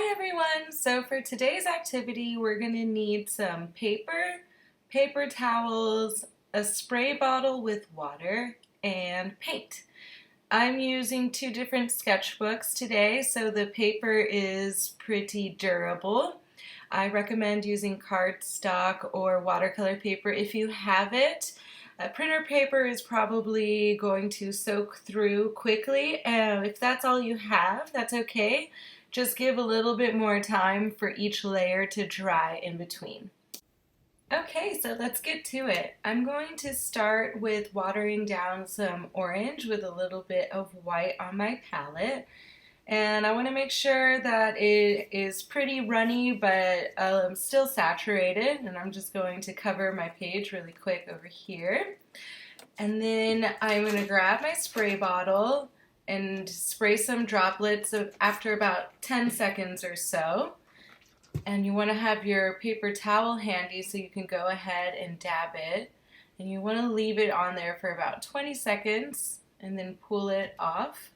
Hi everyone! So for today's activity we're going to need some paper towels, a spray bottle with water, and paint. I'm using two different sketchbooks today, so the paper is pretty durable. I recommend using cardstock or watercolor paper if you have it. Printer paper is probably going to soak through quickly, and if that's all you have, that's okay. Just give a little bit more time for each layer to dry in between. Okay, so let's get to it. I'm going to start with watering down some orange with a little bit of white on my palette. And I want to make sure that it is pretty runny but still saturated. And I'm just going to cover my page really quick over here. And then I'm going to grab my spray bottle and spray some droplets after about 10 seconds or so. And you want to have your paper towel handy so you can go ahead and dab it. And you want to leave it on there for about 20 seconds and then pull it off.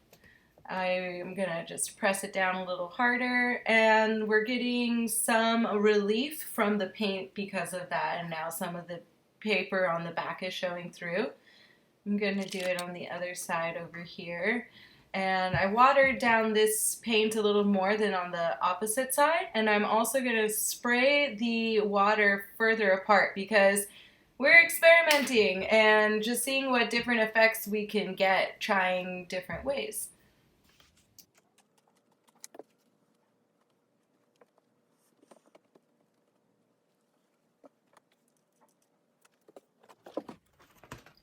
I'm going to just press it down a little harder, and we're getting some relief from the paint because of that, and now some of the paper on the back is showing through. I'm going to do it on the other side over here. And I watered down this paint a little more than on the opposite side. And I'm also going to spray the water further apart because we're experimenting and just seeing what different effects we can get trying different ways.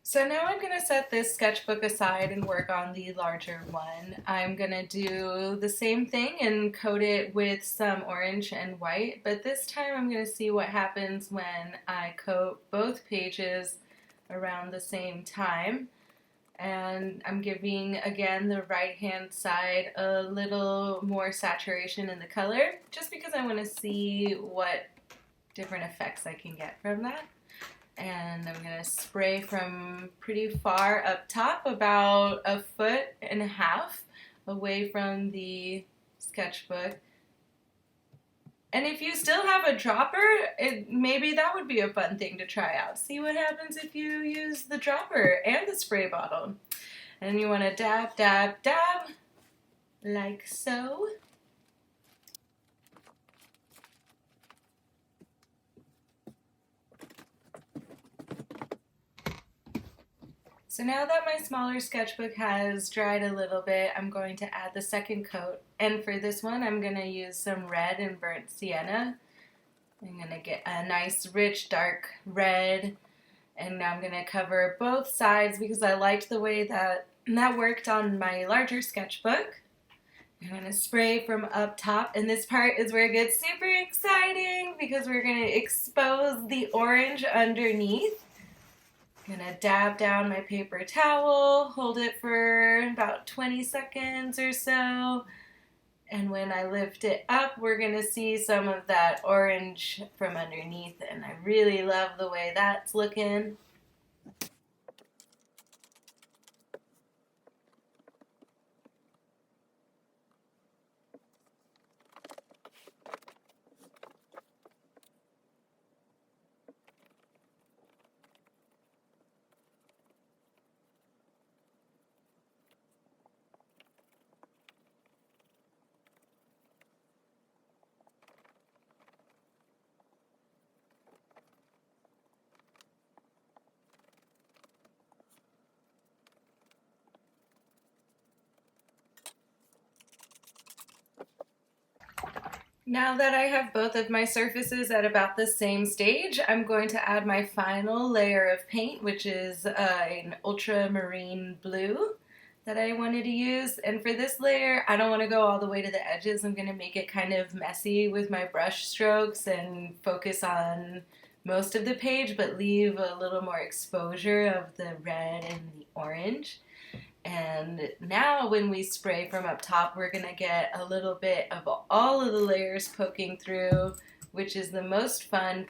So now I'm going to set this sketchbook aside and work on the larger one. I'm going to do the same thing and coat it with some orange and white, but this time I'm going to see what happens when I coat both pages around the same time. And I'm giving, again, the right-hand side a little more saturation in the color, just because I want to see what different effects I can get from that. And I'm going to spray from pretty far up top, about 1.5 feet away from the sketchbook. And if you still have a dropper, maybe that would be a fun thing to try out. See what happens if you use the dropper and the spray bottle. And you want to dab, dab, dab, like so. So now that my smaller sketchbook has dried a little bit, I'm going to add the second coat. And for this one, I'm going to use some red and burnt sienna. I'm going to get a nice, rich, dark red. And now I'm going to cover both sides because I liked the way that worked on my larger sketchbook. I'm going to spray from up top. And this part is where it gets super exciting because we're going to expose the orange underneath. I'm going to dab down my paper towel, hold it for about 20 seconds or so, and when I lift it up, we're going to see some of that orange from underneath, and I really love the way that's looking. Now that I have both of my surfaces at about the same stage, I'm going to add my final layer of paint, which is an ultramarine blue that I wanted to use. And for this layer, I don't want to go all the way to the edges. I'm going to make it kind of messy with my brush strokes and focus on most of the page, but leave a little more exposure of the red and the orange. And now when we spray from up top, we're going to get a little bit of all of the layers poking through, which is the most fun.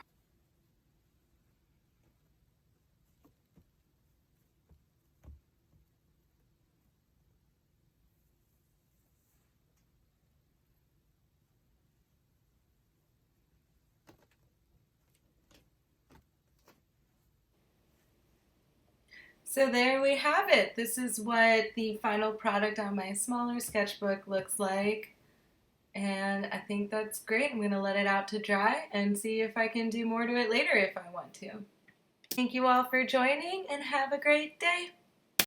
So there we have it. This is what the final product on my smaller sketchbook looks like. And I think that's great. I'm going to let it out to dry and see if I can do more to it later if I want to. Thank you all for joining and have a great day.